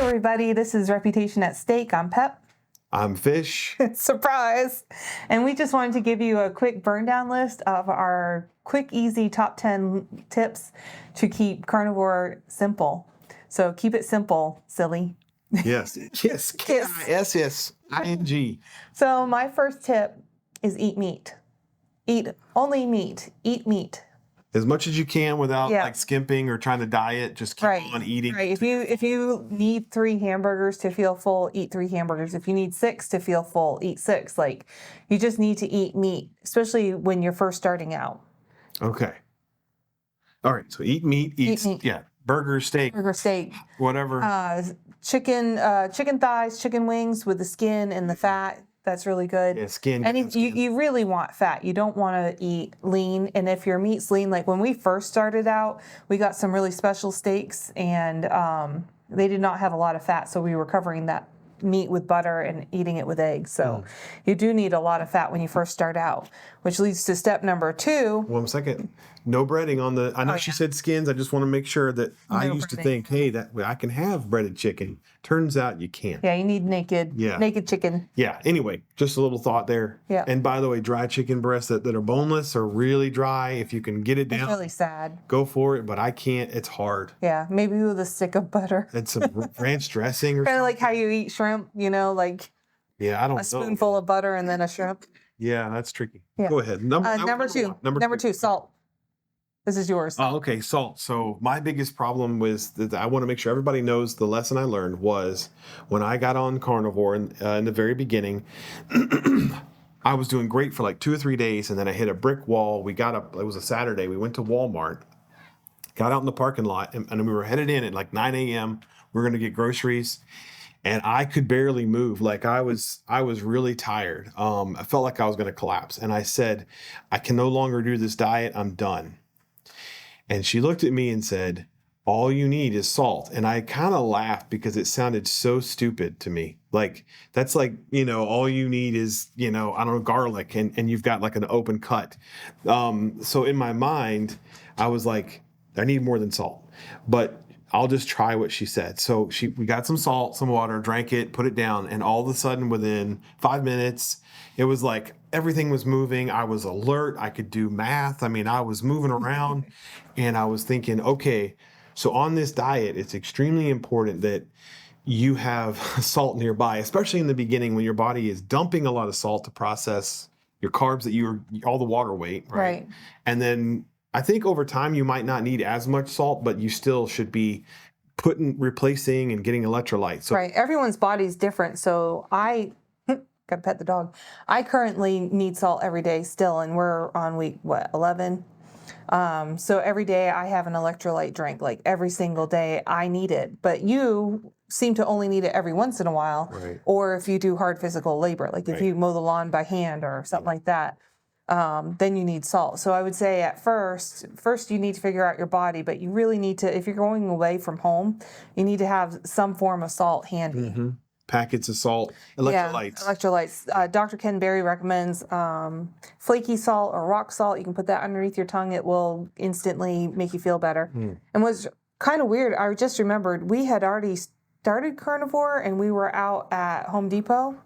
everybody. This is Reputation at Stake. I'm Pep. I'm Fish. Surprise. And we just wanted to give you a quick burn down list of our quick, easy top 10 tips to keep carnivore simple. So keep it simple, silly. Yes. Kiss. K-I-S-S-I-N-G. So my first tip is eat meat. Eat only meat. Eat meat. As much as you can without like skimping or trying to diet, just keep on eating. Right. If you need 3 hamburgers to feel full, eat 3 hamburgers. If you need 6 to feel full, eat 6. Like, you just need to eat meat, especially when you're first starting out. Okay. All right. So eat meat. Eat meat. Yeah. Burger, steak, whatever. Chicken thighs, chicken wings with the skin and the fat. That's really good. Yeah, skin. And you really want fat. You don't want to eat lean. And if your meat's lean, like when we first started out, we got some really special steaks, and they did not have a lot of fat, so we were covering that meat with butter and eating it with eggs. So you do need a lot of fat when you first start out, which leads to step number 2. 1 second. No breading on the. I know she said skins. I just want to make sure that I used to think, hey, that I can have breaded chicken. Turns out you can't. Yeah, you need naked chicken. Yeah. Anyway, just a little thought there. Yeah. And by the way, dry chicken breasts that are boneless are really dry. If you can get it down, it's really sad. Go for it. But I can't. It's hard. Yeah, maybe with a stick of butter and some ranch dressing, or kind of like how you eat shrimp. You know, like I don't know. A spoonful of butter and then a shrimp. Yeah, that's tricky. Yeah. Go ahead. Number two, salt. This is yours. Oh, okay, salt. So my biggest problem was that I want to make sure everybody knows the lesson I learned was when I got on carnivore in the very beginning, I was doing great for like 2 or 3 days, and then I hit a brick wall. It was a Saturday. We went to Walmart, got out in the parking lot, and we were headed in at like 9 a.m. We were going to get groceries. And I could barely move. Like I was really tired. I felt like I was going to collapse. And I said, I can no longer do this diet. I'm done. And she looked at me and said, all you need is salt. And I kind of laughed because it sounded so stupid to me. Like, that's like, all you need is, I don't know, garlic and you've got like an open cut. So in my mind, I was like, I need more than salt. But I'll just try what she said. So we got some salt, some water, drank it, put it down. And all of a sudden within 5 minutes, it was like everything was moving. I was alert. I could do math. I mean, I was moving around and I was thinking, okay, so on this diet, it's extremely important that you have salt nearby, especially in the beginning when your body is dumping a lot of salt to process your carbs all the water weight. Right. And then I think over time you might not need as much salt, but you still should be replacing and getting electrolytes. So, right. Everyone's body's different. So I got to pet the dog. I currently need salt every day still, and we're on week 11. So every day I have an electrolyte drink. Like every single day I need it. But you seem to only need it every once in a while, right. Or if you do hard physical labor, like if you mow the lawn by hand or something like that. Then you need salt. So I would say at first you need to figure out your body, but you really need to, if you're going away from home, you need to have some form of salt handy. Mm-hmm. Packets of salt, electrolytes. Yeah, electrolytes. Dr. Ken Berry recommends flaky salt or rock salt. You can put that underneath your tongue. It will instantly make you feel better. And what's kind of weird, I just remembered we had already started carnivore and we were out at Home Depot.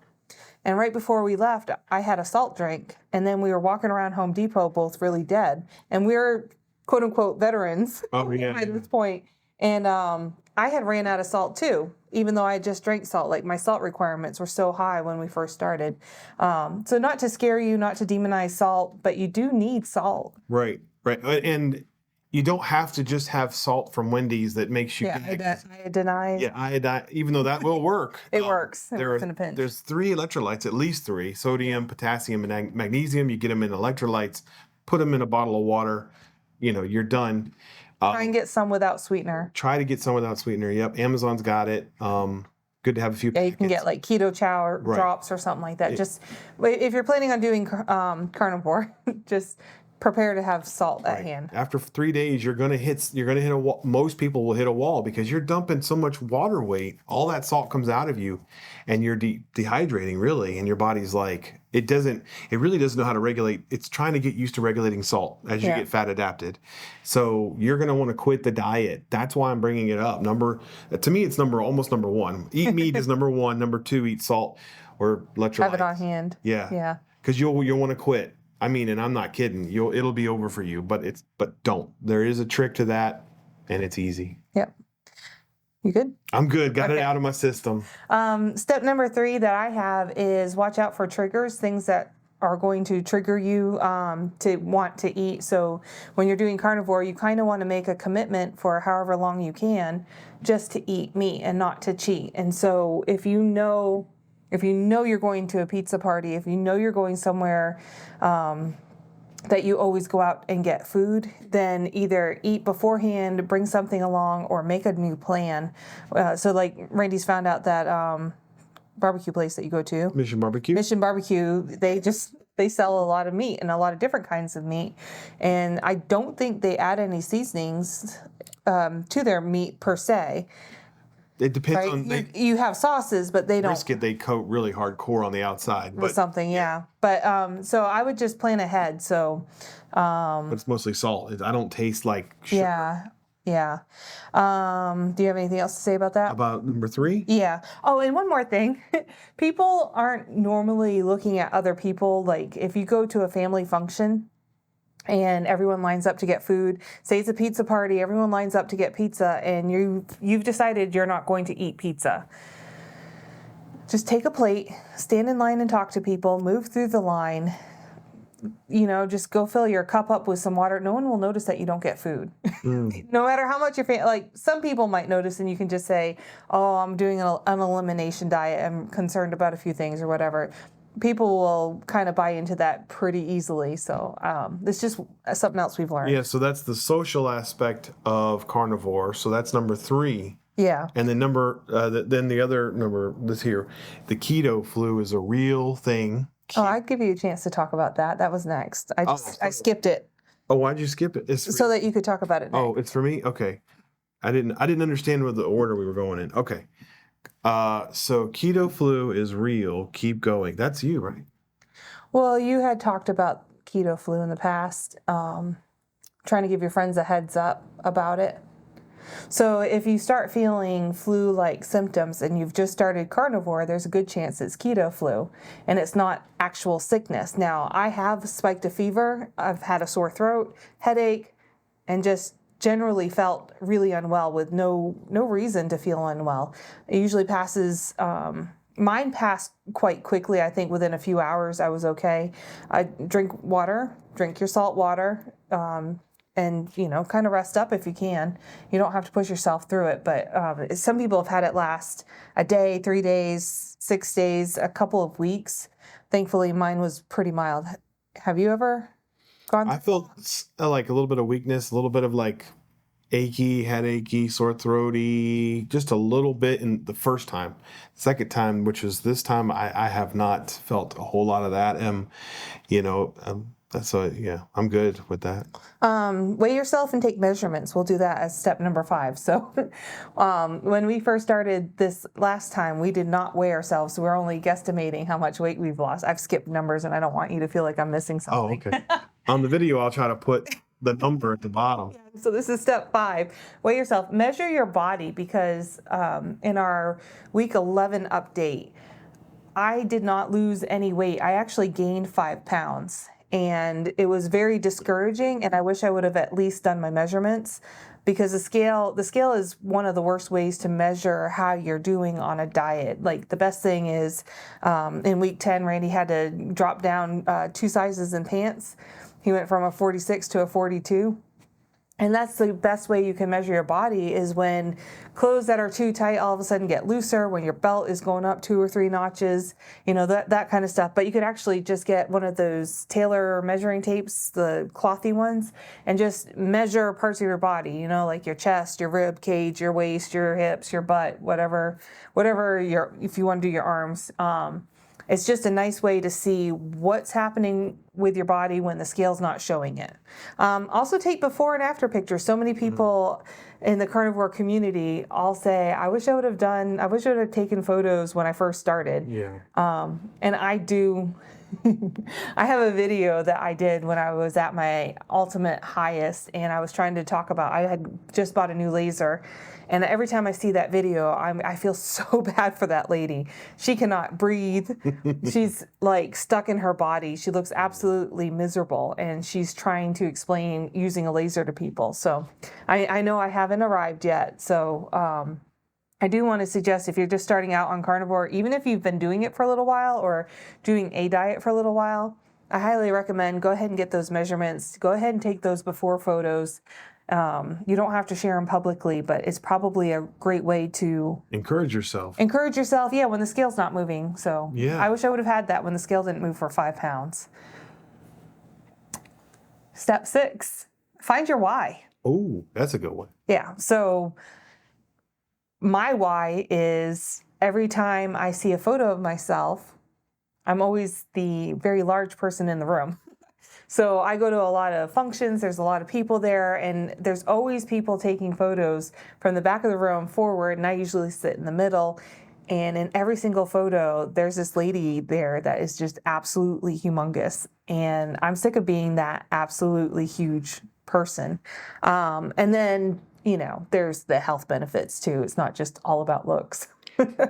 And right before we left, I had a salt drink. And then we were walking around Home Depot, both really dead. And we were, quote unquote, veterans by this point. And I had ran out of salt too, even though I just drank salt. Like my salt requirements were so high when we first started. So not to scare you, not to demonize salt, but you do need salt. Right. And you don't have to just have salt from Wendy's that makes you iodine. Yeah, iodine, even though that will work. It works. It works in a pinch. There's 3 electrolytes, at least 3, sodium, potassium, and magnesium. You get them in electrolytes, put them in a bottle of water, you're done. Try and get some without sweetener. Try to get some without sweetener. Yep, Amazon's got it. Good to have a few packets. You can get like keto chow drops or something like that. Just if you're planning on doing carnivore, just prepare to have salt at Right. hand. After 3 days, you're gonna hit a wall. Most people will hit a wall because you're dumping so much water weight. All that salt comes out of you, and you're dehydrating really. And your body's like, it really doesn't know how to regulate. It's trying to get used to regulating salt as you get fat adapted. So you're gonna want to quit the diet. That's why I'm bringing it up. To me, it's almost number one. Eat meat is number one. Number two, eat salt or electrolytes. Have it on hand. Yeah. Because you'll want to quit. I mean, and I'm not kidding. It'll be over for you, but don't. There is a trick to that, and it's easy. Yep. You good? I'm good. Got it out of my system. Step number 3 that I have is watch out for triggers, things that are going to trigger you to want to eat. So when you're doing carnivore, you kind of want to make a commitment for however long you can just to eat meat and not to cheat. And so if you know you're going to a pizza party, if you know you're going somewhere that you always go out and get food, then either eat beforehand, bring something along, or make a new plan. So like Randy's found out that barbecue place that you go to, Mission Barbecue, they sell a lot of meat and a lot of different kinds of meat. And I don't think they add any seasonings to their meat per se. It depends Right? on You have sauces, but they don't. brisket. They coat really hardcore on the outside, With something, yeah. But so I would just plan ahead. So but it's mostly salt. I don't taste like sugar. yeah. Do you have anything else to say about that? About number 3? Yeah. Oh, and one more thing. People aren't normally looking at other people. Like if you go to a family function and everyone lines up to get food, say it's a pizza party, everyone lines up to get pizza, and you've decided you're not going to eat pizza. Just take a plate, stand in line and talk to people, move through the line, just go fill your cup up with some water. No one will notice that you don't get food. No matter how much like some people might notice, and you can just say, oh, I'm doing an elimination diet. I'm concerned about a few things or whatever. People will kind of buy into that pretty easily. So it's just something else we've learned. Yeah, so that's the social aspect of carnivore. So that's number 3. Yeah. And then then the other number, this here, the keto flu is a real thing. Oh, I'd give you a chance to talk about that. That was next. I skipped it. Oh, why'd you skip it? So that you could talk about it next. Oh, it's for me? Okay. I didn't understand what the order we were going in. Okay. So keto flu is real. Keep going. That's you, right? Well, you had talked about keto flu in the past, trying to give your friends a heads up about it. So if you start feeling flu-like symptoms and you've just started carnivore, there's a good chance it's keto flu, and it's not actual sickness. Now, I have spiked a fever. I've had a sore throat, headache, and just generally felt really unwell with no reason to feel unwell. It usually passes. Mine passed quite quickly. I think within a few hours I was okay. I drink your salt water, and kind of rest up if you can. You don't have to push yourself through it, but some people have had it last a day, 3 days, 6 days, a couple of weeks. Thankfully, mine was pretty mild. Have you ever gone? I felt like a little bit of weakness, a little bit of like achy, headachy, sore throaty, just a little bit in the first time. Second time, which was this time, I have not felt a whole lot of that. I'm good with that. Weigh yourself and take measurements. We'll do that as step number 5. So when we first started this last time, we did not weigh ourselves. So we're only guesstimating how much weight we've lost. I've skipped numbers, and I don't want you to feel like I'm missing something. Oh, okay. On the video, I'll try to put the number at the bottom. So this is step 5. Weigh yourself. Measure your body, because in our week 11 update, I did not lose any weight. I actually gained 5 pounds. And it was very discouraging, and I wish I would have at least done my measurements, because the scale is one of the worst ways to measure how you're doing on a diet. Like the best thing is in week 10, Randy had to drop down 2 sizes in pants. He went from a 46 to a 42. And that's the best way you can measure your body, is when clothes that are too tight all of a sudden get looser, when your belt is going up 2 or 3 notches, that kind of stuff. But you could actually just get one of those Taylor measuring tapes, the clothy ones, and just measure parts of your body, like your chest, your rib cage, your waist, your hips, your butt, whatever if you want to do your arms. It's just a nice way to see what's happening with your body when the scale's not showing it. Also take before and after pictures. So many people in the carnivore community all say, I wish I would have taken photos when I first started. Yeah. And I do. I have a video that I did when I was at my ultimate highest, and I was trying to talk about, I had just bought a new laser, and every time I see that video, I feel so bad for that lady. She cannot breathe. She's like stuck in her body. She looks absolutely miserable, and she's trying to explain using a laser to people. So I know I haven't arrived yet. So I do want to suggest, if you're just starting out on carnivore, even if you've been doing it for a little while or doing a diet for a little while, I highly recommend go ahead and get those measurements. Go ahead and take those before photos. You don't have to share them publicly, but it's probably a great way to encourage yourself. Yeah, when the scale's not moving. So yeah. I wish I would have had that when the scale didn't move for 5 pounds. Step 6, find your why. Oh, that's a good one. Yeah. So my why is every time I see a photo of myself, I'm always the very large person in the room. So I go to a lot of functions, there's a lot of people there, and there's always people taking photos from the back of the room forward, and I usually sit in the middle. And in every single photo, there's this lady there that is just absolutely humongous. And I'm sick of being that absolutely huge person. And then, there's the health benefits too. It's not just all about looks.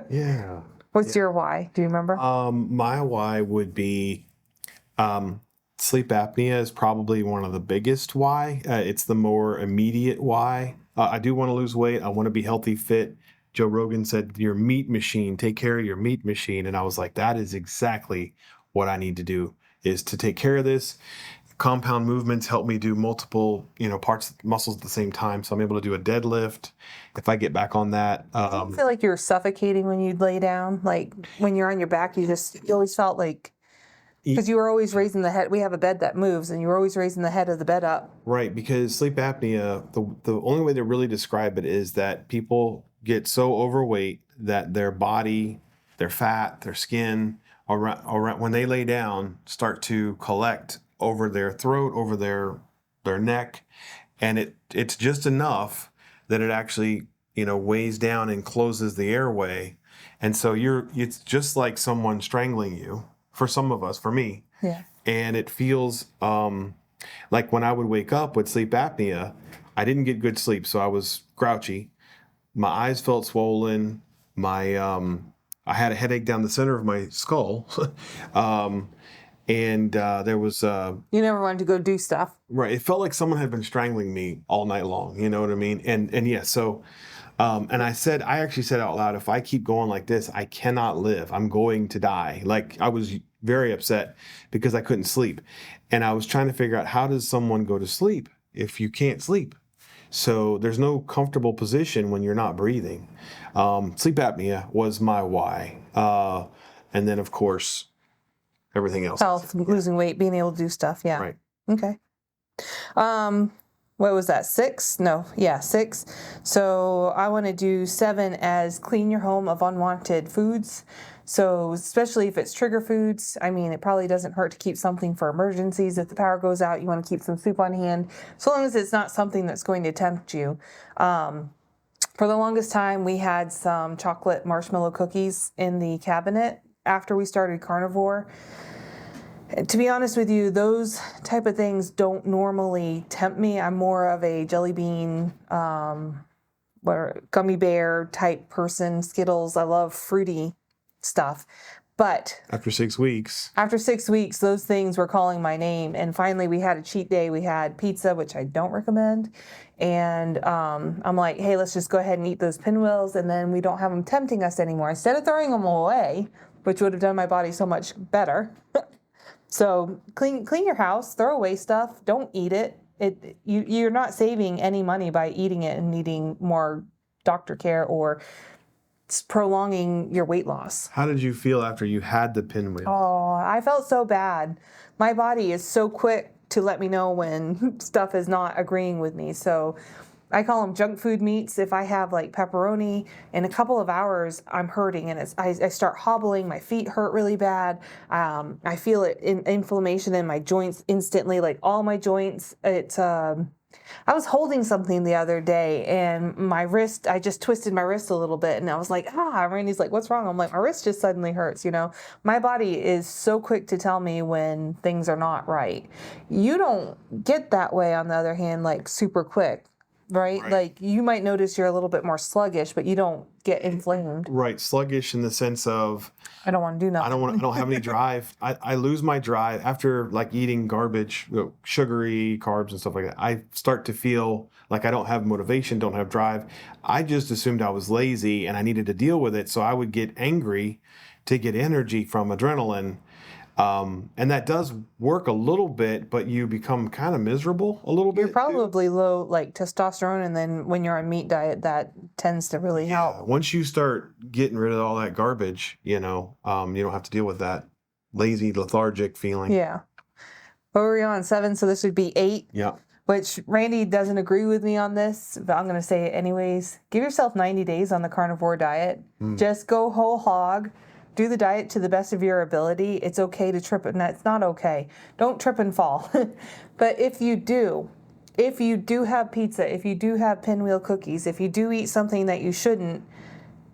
Yeah. What's your why? Do you remember? My why would be sleep apnea is probably one of the biggest why. It's the more immediate why. I do want to lose weight. I want to be healthy, fit. Joe Rogan said, your meat machine, take care of your meat machine. And I was like, that is exactly what I need to do, is to take care of this. Compound movements help me do multiple, parts muscles at the same time. So I'm able to do a deadlift. If I get back on that. I feel like you're suffocating when you lay down. Like when you're on your back, you always felt like, because you were always raising the head. We have a bed that moves, and you were always raising the head of the bed up. Right, because sleep apnea, the only way to really describe it is that people get so overweight that their body, their fat, their skin, around when they lay down, start to collect over their throat, over their neck, and it's just enough that it actually weighs down and closes the airway, and so it's just like someone strangling you. For some of us, for me. Yeah. And it feels like when I would wake up with sleep apnea, I didn't get good sleep, so I was grouchy. My eyes felt swollen. I had a headache down the center of my skull. And there was... you never wanted to go do stuff. Right. It felt like someone had been strangling me all night long. You know what I mean? And yeah, so... and I actually said out loud, if I keep going like this, I cannot live. I'm going to die. Like, I was very upset because I couldn't sleep. And I was trying to figure out, how does someone go to sleep if you can't sleep? So there's no comfortable position when you're not breathing. Sleep apnea was my why. And then, of course, everything else. Health, losing weight, being able to do stuff. Yeah. Right. Okay. What was that? 6? No. Yeah, 6. So I want to do 7 as clean your home of unwanted foods. So especially if it's trigger foods, it probably doesn't hurt to keep something for emergencies. If the power goes out, you want to keep some soup on hand, so long as it's not something that's going to tempt you. For the longest time, we had some chocolate marshmallow cookies in the cabinet after we started carnivore. To be honest with you, those type of things don't normally tempt me. I'm more of a jelly bean, gummy bear type person. Skittles, I love fruity stuff. But after 6 weeks, those things were calling my name. And finally, we had a cheat day. We had pizza, which I don't recommend. And I'm like, hey, let's just go ahead and eat those pinwheels, and then we don't have them tempting us anymore. Instead of throwing them away, which would have done my body so much better. So clean your house, throw away stuff, don't eat it. You're not saving any money by eating it and needing more doctor care or prolonging your weight loss. How did you feel after you had the pinwheel? Oh, I felt so bad. My body is so quick to let me know when stuff is not agreeing with me. So I call them junk food meats. If I have like pepperoni, in a couple of hours, I'm hurting, and I start hobbling. My feet hurt really bad. I feel it in inflammation in my joints instantly, like all my joints. I was holding something the other day, and my wrist, I just twisted my wrist a little bit, and I was like, Randy's like, what's wrong? I'm like, my wrist just suddenly hurts, My body is so quick to tell me when things are not right. You don't get that way, on the other hand, like super quick, right? Like you might notice you're a little bit more sluggish, but you don't get inflamed. Right. Sluggish in the sense of, I don't want to do nothing. I don't have any drive. I lose my drive after like eating garbage, sugary carbs and stuff like that. I start to feel like I don't have motivation, don't have drive. I just assumed I was lazy and I needed to deal with it. So I would get angry to get energy from adrenaline. And that does work a little bit, but you become kind of miserable a little bit. You're probably low like testosterone, and then when you're on meat diet, that tends to really help. Once you start getting rid of all that garbage, you don't have to deal with that lazy, lethargic feeling. Yeah. What were we on? 7, so this would be 8. Yeah. Which Randy doesn't agree with me on this, but I'm going to say it anyways. Give yourself 90 days on the carnivore diet. Just go whole hog. Do the diet to the best of your ability. It's okay to trip, and it's not okay. Don't trip and fall. But if you do have pizza, if you do have pinwheel cookies, if you do eat something that you shouldn't,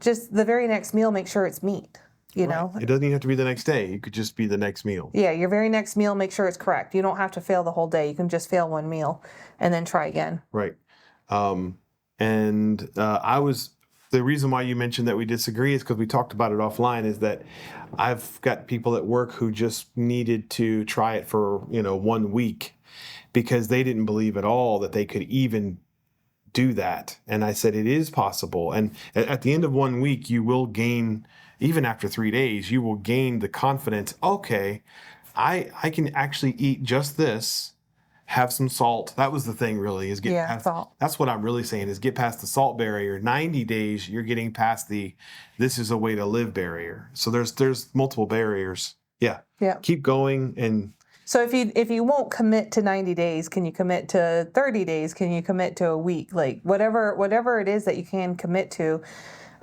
just the very next meal, make sure it's meat. You know? It doesn't even have to be the next day. It could just be the next meal. Yeah, your very next meal, make sure it's correct. You don't have to fail the whole day. You can just fail one meal and then try again. Right. The reason why you mentioned that we disagree is because we talked about it offline, is that I've got people at work who just needed to try it for, 1 week because they didn't believe at all that they could even do that. And I said, it is possible. And at the end of 1 week, you will gain, even after 3 days, you will gain the confidence. Okay, I can actually eat just this. Have some salt. That was the thing, really, is get past salt. That's what I'm really saying, is get past the salt barrier. 90 days, you're getting past the this is a way to live barrier. So there's multiple barriers. Yeah. Keep going. And so if you won't commit to 90 days, can you commit to 30 days? Can you commit to a week? Like whatever it is that you can commit to.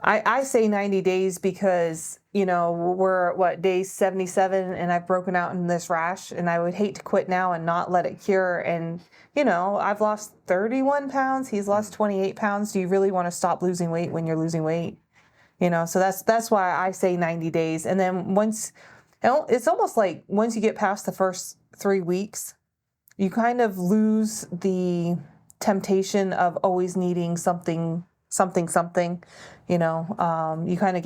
I say 90 days because, we're at day 77 and I've broken out in this rash, and I would hate to quit now and not let it cure. And, I've lost 31 pounds. He's lost 28 pounds. Do you really want to stop losing weight when you're losing weight? So that's why I say 90 days. And then it's almost like once you get past the first 3 weeks, you kind of lose the temptation of always needing something. You kind of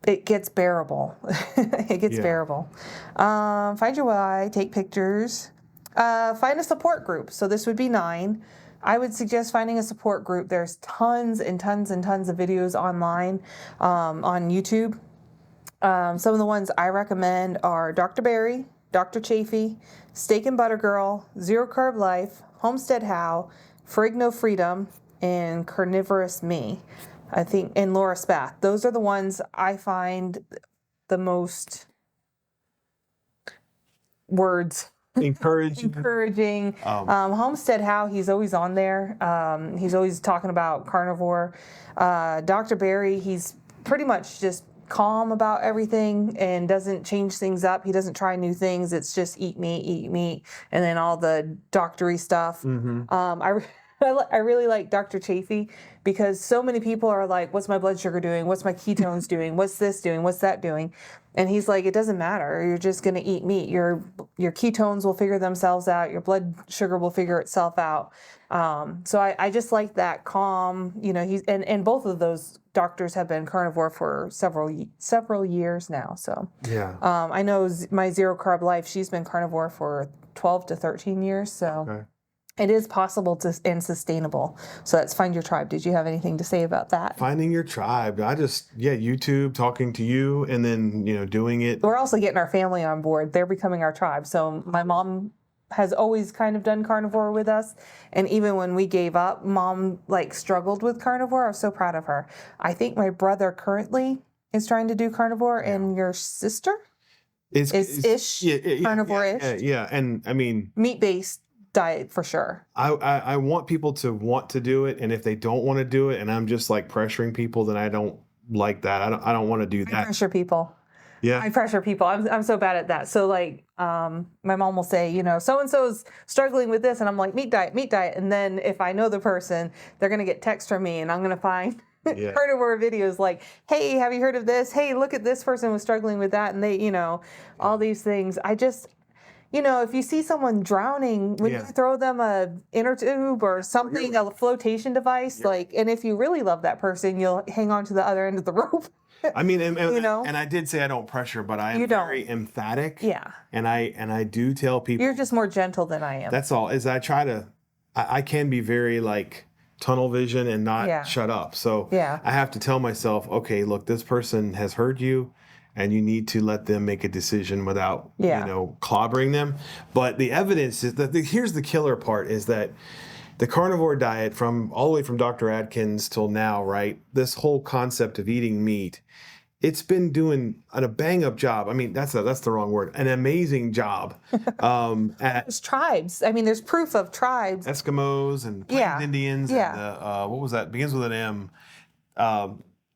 it gets bearable. It gets bearable. Find your why, take pictures, find a support group. So this would be 9. I would suggest finding a support group. There's tons and tons and tons of videos online, on YouTube. Some of the ones I recommend are Dr. Berry, Dr. Chafee, Steak and Butter Girl, Zero Carb Life, Homestead How, Frigno Freedom, and Carnivorous Me, I think, and Laura Spath. Those are the ones I find the most encouraging. Homestead How, he's always on there. He's always talking about carnivore. Dr. Berry, he's pretty much just calm about everything and doesn't change things up. He doesn't try new things. It's just eat meat, and then all the doctory stuff. I really like Dr. Chafee because so many people are like, what's my blood sugar doing? What's my ketones doing? What's this doing? What's that doing? And he's like, it doesn't matter. You're just going to eat meat. Your ketones will figure themselves out. Your blood sugar will figure itself out. So I just like that calm, he's, and both of those doctors have been carnivore for several years now. So I know my Zero Carb Life, she's been carnivore for 12 to 13 years. So. Okay. It is possible and sustainable. So that's Find Your Tribe. Did you have anything to say about that? Finding your tribe. YouTube, talking to you, and then, doing it. We're also getting our family on board. They're becoming our tribe. So my mom has always kind of done carnivore with us. And even when we gave up, Mom struggled with carnivore. I was so proud of her. I think my brother currently is trying to do carnivore, and your sister is carnivore-ish. Yeah. And I mean, meat-based. diet for sure. I want people to want to do it, and if they don't want to do it, and I'm just like pressuring people, then I don't like that. I don't want to do I that. pressure people. Yeah. I pressure people. I'm so bad at that. So like, my mom will say, so and so's struggling with this, and I'm like, meat diet, meat diet. And then if I know the person, they're gonna get text from me, and I'm gonna find Yeah. carnivore videos like, hey, have you heard of this? Hey, look at this person was struggling with that, and they, all these things. I just, if you see someone drowning, when you throw them a inner tube or something, a flotation device, like, and if you really love that person, you'll hang on to the other end of the rope. I mean, and I did say I don't pressure, but I am very emphatic. Yeah. And I do tell people. You're just more gentle than I am. That's all. Is I can be very like tunnel vision and not shut up. So I have to tell myself, okay, look, this person has heard you, and you need to let them make a decision without clobbering them. But the evidence is that here's the killer part is that the carnivore diet, from all the way from Dr. Atkins till now, right? This whole concept of eating meat, it's been doing a bang up job. I mean, that's the wrong word. An amazing job. There's tribes. I mean, there's proof of tribes. Eskimos and Plains Indians. Yeah. And what was that? Begins with an M.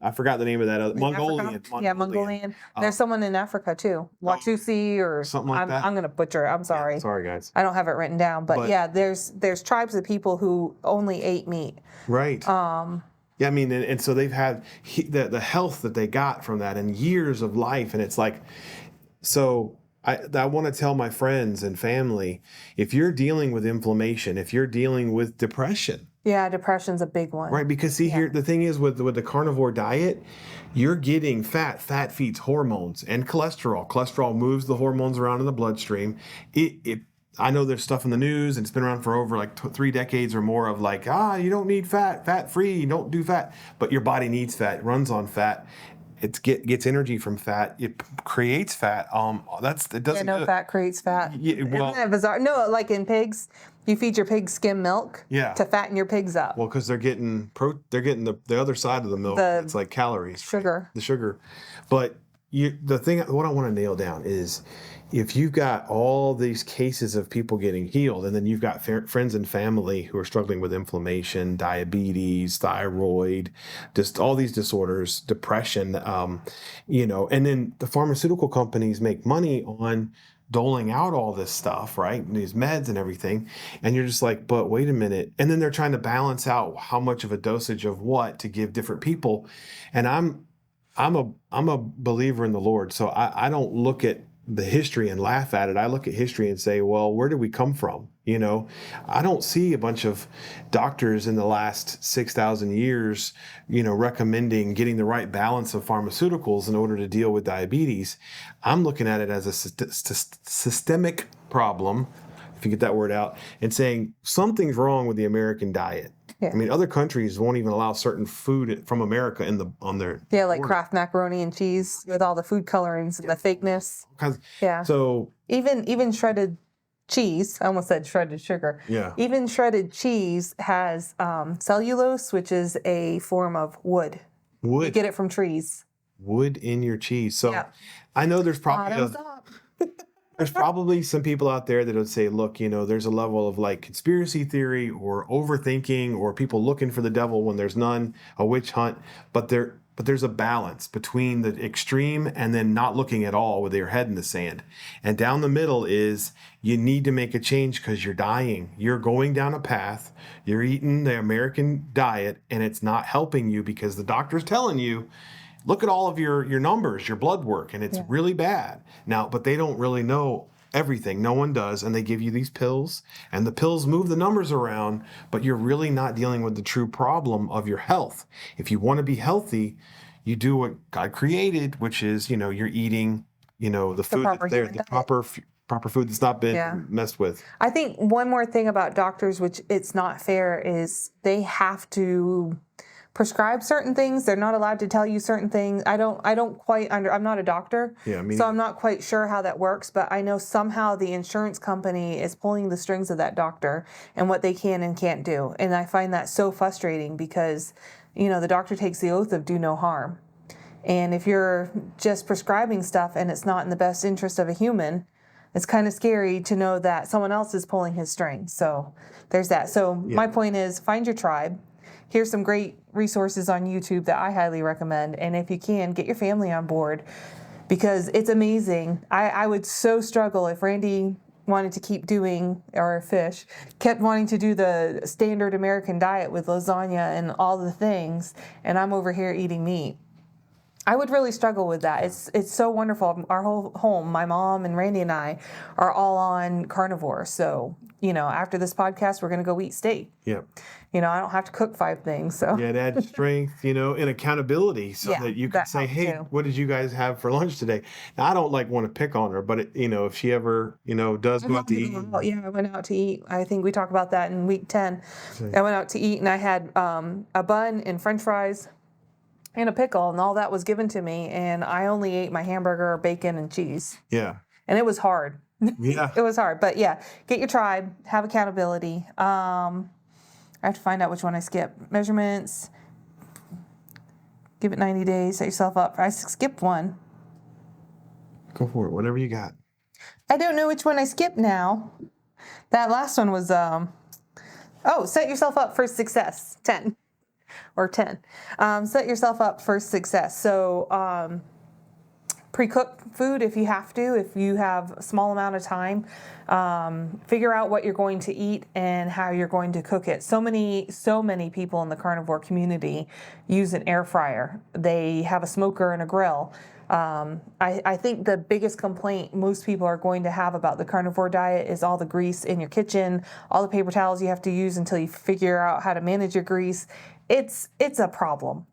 I forgot the name of that. Mongolian. Yeah, Mongolian. There's someone in Africa too. Watusi or something like that. I'm going to butcher it. I'm sorry. Yeah, sorry, guys. I don't have it written down. But yeah, there's tribes of people who only ate meat. Right. Yeah, I mean, and so they've had the health that they got from that and years of life. And it's like, so I want to tell my friends and family, if you're dealing with inflammation, if you're dealing with depression. Yeah, depression's a big one. Right, because here, the thing is with the carnivore diet, you're getting fat. Fat feeds hormones and cholesterol. Cholesterol moves the hormones around in the bloodstream. I know there's stuff in the news, and it's been around for over like 3 decades or more of like, you don't need fat free, you don't do fat. But your body needs fat, it runs on fat. It gets energy from fat. It creates fat. It doesn't. Yeah, no, fat creates fat. Yeah, well, isn't that bizarre? No, like in pigs, you feed your pigs skim milk to fatten your pigs up. Well, because they're getting the other side of the milk. It's like calories, sugar, the sugar. But what I want to nail down is, if you've got all these cases of people getting healed, and then you've got friends and family who are struggling with inflammation, diabetes, thyroid, just all these disorders, depression, and then the pharmaceutical companies make money on doling out all this stuff, right? These meds and everything. And you're just like, but wait a minute. And then they're trying to balance out how much of a dosage of what to give different people. And I'm a believer in the Lord. So I don't look at the history and laugh at it. I look at history and say, well, where did we come from? I don't see a bunch of doctors in the last 6,000 years, recommending getting the right balance of pharmaceuticals in order to deal with diabetes. I'm looking at it as a systemic problem, if you get that word out, and saying something's wrong with the American diet. Yeah. I mean, other countries won't even allow certain food from America on their like Kraft macaroni and cheese with all the food colorings and the fakeness. Yeah. So even shredded cheese, I almost said shredded sugar. Yeah. Even shredded cheese has cellulose, which is a form of wood. Wood. You get it from trees. Wood in your cheese. So I know there's probably there's probably some people out there that would say, look, there's a level of like conspiracy theory or overthinking or people looking for the devil when there's none, a witch hunt. But there's a balance between the extreme and then not looking at all with your head in the sand. And down the middle is you need to make a change because you're dying. You're going down a path. You're eating the American diet and it's not helping you because the doctor's telling you, look at all of your numbers, your blood work, and it's really bad. Now, but they don't really know everything. No one does. And they give you these pills, and the pills move the numbers around, but you're really not dealing with the true problem of your health. If you want to be healthy, you do what God created, which is, you're eating, the food that's there, the proper food that's not been messed with. I think one more thing about doctors, which it's not fair, is they have to prescribe certain things. They're not allowed to tell you certain things. I'm not a doctor. So I'm not quite sure how that works, but I know somehow the insurance company is pulling the strings of that doctor and what they can and can't do. And I find that so frustrating because, the doctor takes the oath of do no harm. And if you're just prescribing stuff and it's not in the best interest of a human, it's kind of scary to know that someone else is pulling his strings. So there's that. So my point is, find your tribe. Here's some great resources on YouTube that I highly recommend. And if you can, get your family on board, because it's amazing. I would so struggle if Randy wanted to keep doing, or Fish kept wanting to do the standard American diet with lasagna and all the things, and I'm over here eating meat. I would really struggle with that. It's so wonderful. Our whole home, my mom and Randy and I, are all on carnivore. So, after this podcast, we're going to go eat steak. Yeah. I don't have to cook 5 things. So Yeah, it adds strength, and accountability, so that you can say, hey, what did you guys have for lunch today? Now, I don't want to pick on her, but if she ever, does go out to eat. Yeah, I went out to eat. I think we talked about that in week 10. I went out to eat and I had a bun and French fries and a pickle, and all that was given to me. And I only ate my hamburger, bacon, and cheese. Yeah. And it was hard. Yeah. It was hard. But yeah, get your tribe, have accountability. I have to find out which one I skip. Measurements. Give it 90 days. Set yourself up. I skipped one. Go for it. Whatever you got. I don't know which one I skipped now. That last one was, set yourself up for success. 10. Set yourself up for success. So, pre-cook food if you have to, if you have a small amount of time. Figure out what you're going to eat and how you're going to cook it. So many people in the carnivore community use an air fryer. They have a smoker and a grill. I think the biggest complaint most people are going to have about the carnivore diet is all the grease in your kitchen, all the paper towels you have to use until you figure out how to manage your grease. It's a problem.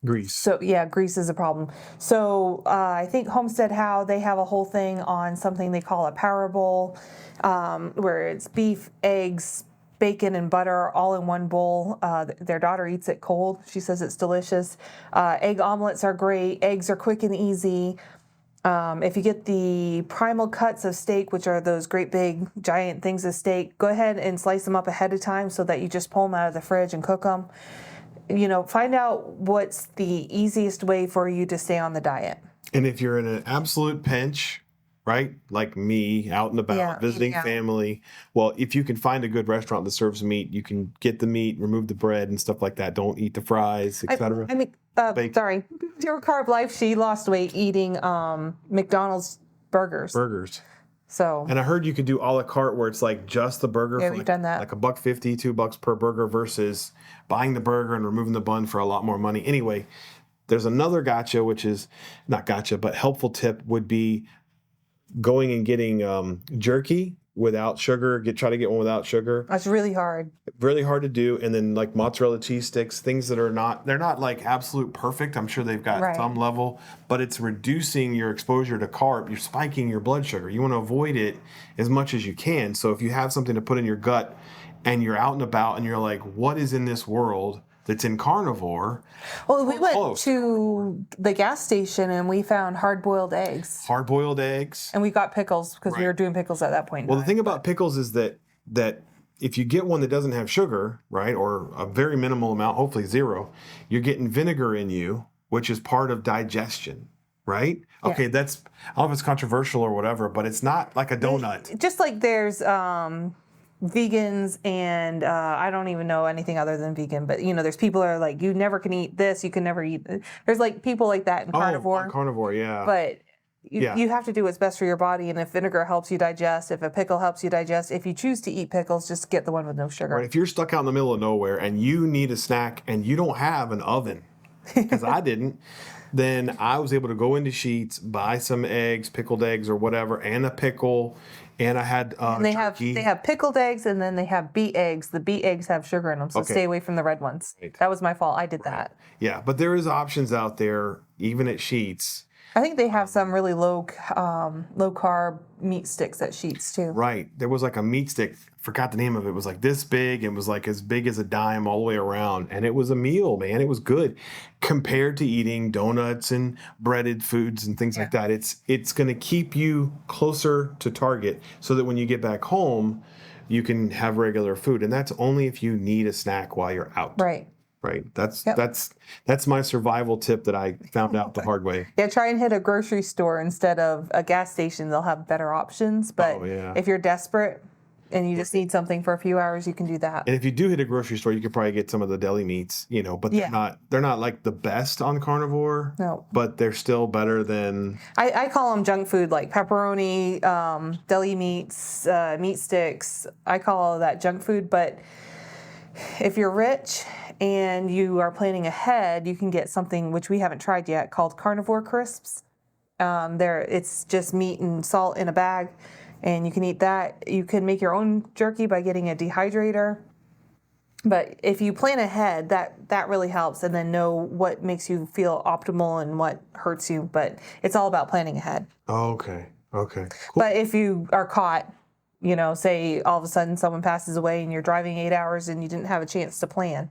Grease. So yeah, grease is a problem. So I think Homestead How, they have a whole thing on something they call a power bowl, where it's beef, eggs, bacon, and butter all in one bowl. Their daughter eats it cold. She says it's delicious. Egg omelets are great. Eggs are quick and easy. If you get the primal cuts of steak, which are those great big giant things of steak, go ahead and slice them up ahead of time so that you just pull them out of the fridge and cook them. Find out what's the easiest way for you to stay on the diet. And if you're in an absolute pinch, right, like me, out and about, visiting family, well, if you can find a good restaurant that serves meat, you can get the meat, remove the bread and stuff like that. Don't eat the fries, etc. Sorry, Zero Carb Life, she lost weight eating McDonald's burgers. So, and I heard you could do a la carte where it's like just the burger for we've done that. like $1.50, $2 per burger versus buying the burger and removing the bun for a lot more money. Anyway, there's another gotcha, which is not gotcha, but helpful tip would be going and getting jerky without sugar. Try to get one without sugar. That's really hard. Really hard to do. And then like mozzarella cheese sticks, things that they're not like absolute perfect. I'm sure they've got some level, but it's reducing your exposure to carb. You're spiking your blood sugar. You want to avoid it as much as you can. So if you have something to put in your gut and you're out and about and you're like, what is in this world that's in carnivore? Well, we went to the gas station and we found hard-boiled eggs. Hard-boiled eggs. And we got pickles because we were doing pickles at that point. Well, the thing about pickles is that if you get one that doesn't have sugar, right, or a very minimal amount, hopefully zero, you're getting vinegar in you, which is part of digestion, right? Yeah. Okay, I don't know if it's controversial or whatever, but it's not like a donut. Just like there's vegans and I don't even know anything other than vegan, but there's people that are like, you never can eat this, you can never eat. There's like people like that in carnivore. Oh, carnivore, yeah. But you have to do what's best for your body, and if vinegar helps you digest, if a pickle helps you digest, if you choose to eat pickles, just get the one with no sugar. Right. If you're stuck out in the middle of nowhere and you need a snack and you don't have an oven, because I didn't, then I was able to go into Sheetz, buy some eggs, pickled eggs or whatever, and a pickle, and I had jerky. They have pickled eggs, and then they have beet eggs. The beet eggs have sugar in them, so stay away from the red ones. Right. That was my fault. I did that. Yeah, but there is options out there, even at Sheetz. I think they have some really low carb meat sticks at Sheetz too. Right. There was like a meat stick, forgot the name of it. It was like this big. It was like as big as a dime all the way around. And it was a meal, man. It was good compared to eating donuts and breaded foods and things like that. It's going to keep you closer to target so that when you get back home, you can have regular food. And that's only if you need a snack while you're out. Right. Right. That's Yep. that's my survival tip that I found out the hard way. Yeah, try and hit a grocery store instead of a gas station. They'll have better options. But Oh, yeah. if you're desperate and you just need something for a few hours, you can do that. And if you do hit a grocery store, you could probably get some of the deli meats, but Yeah. they're not like the best on carnivore. No. But they're still better than I call them junk food, like pepperoni, deli meats, meat sticks. I call all of that junk food. But if you're rich and you are planning ahead, you can get something which we haven't tried yet called Carnivore Crisps. It's just meat and salt in a bag, and you can eat that. You can make your own jerky by getting a dehydrator. But if you plan ahead, that really helps, and then know what makes you feel optimal and what hurts you. But it's all about planning ahead. Oh, okay. Okay. Cool. But if you are caught, say all of a sudden someone passes away and you're driving 8 hours and you didn't have a chance to plan,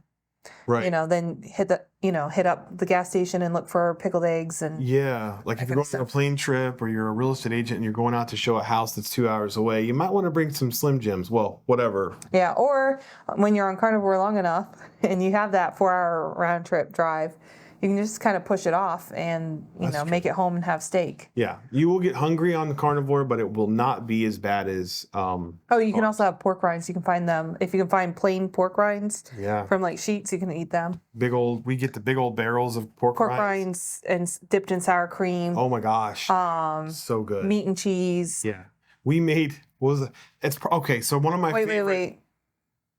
Right. then hit up the gas station and look for pickled eggs and Yeah, like if you're going on a plane trip or you're a real estate agent and you're going out to show a house that's 2 hours away, you might want to bring some Slim Jims. Well, whatever. yeah. Or when you're on carnivore long enough and you have that 4-hour round trip drive, you can just kind of push it off and make it home and have steak. Yeah, you will get hungry on the carnivore, but it will not be as bad as. Oh, you can also have pork rinds. You can find them if you can find plain pork rinds. Yeah. From like sheets, you can eat them. We get the big old barrels of pork rinds and dipped in sour cream. Oh my gosh. So good. Meat and cheese. Yeah, we made it's okay. So one of my Wait.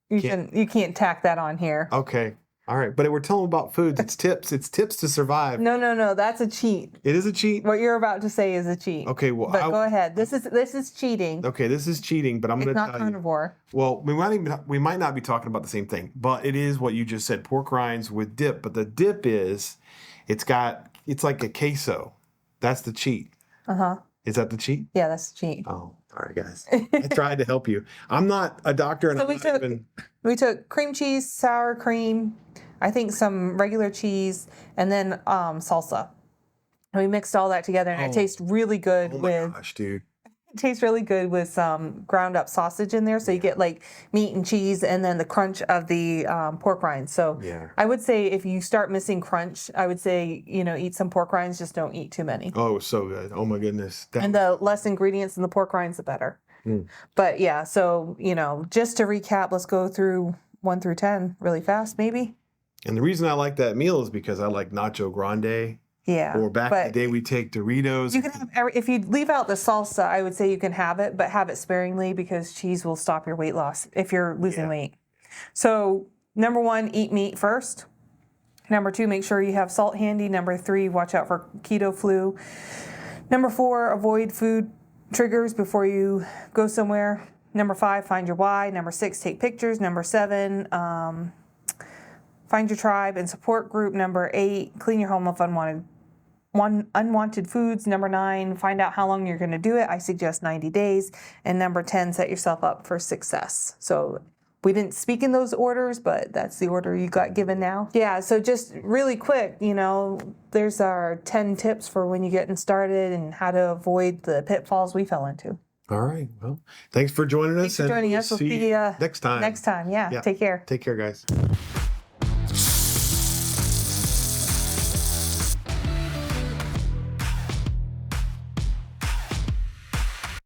You can't tack that on here. Okay. All right, but we're telling about foods. It's tips. It's tips to survive. No. That's a cheat. It is a cheat. What you're about to say is a cheat. Okay, well, but go ahead. This is cheating. Okay, this is cheating, but I'm going to tell you. It's not carnivore. Well, we might not be talking about the same thing, but it is what you just said: pork rinds with dip. But the dip it's like a queso. That's the cheat. Is that the cheat? Yeah, that's the cheat. Oh, all right, guys. I tried to help you. I'm not a doctor, and we took cream cheese, sour cream, I think some regular cheese, and then salsa. And we mixed all that together, and it tastes really good gosh, dude. It tastes really good with some ground up sausage in there. So you get like meat and cheese and then the crunch of the pork rinds. So I would say if you start missing crunch, I would say, eat some pork rinds, just don't eat too many. Oh, so good. Oh my goodness. And the less ingredients in the pork rinds, the better. But yeah, so, just to recap, let's go through 1 through 10 really fast, maybe. And the reason I like that meal is because I like Nacho Grande. Yeah. Or back in the day, we take Doritos. You can have if you leave out the salsa, I would say you can have it, but have it sparingly because cheese will stop your weight loss if you're losing weight. So, number 1, eat meat first. Number 2, make sure you have salt handy. Number 3, watch out for keto flu. Number 4, avoid food triggers before you go somewhere. Number 5, find your why. Number 6, take pictures. Number 7, find your tribe and support group. Number 8, clean your home of unwanted foods. Number 9, find out how long you're going to do it. I suggest 90 days. And number 10, set yourself up for success. So we didn't speak in those orders, but that's the order you got given now. Yeah, so just really quick, there's our 10 tips for when you're getting started and how to avoid the pitfalls we fell into. All right. Well, thanks for joining us. Thanks for joining us. We'll see you next time. Next time. Yeah. Take care. Take care, guys.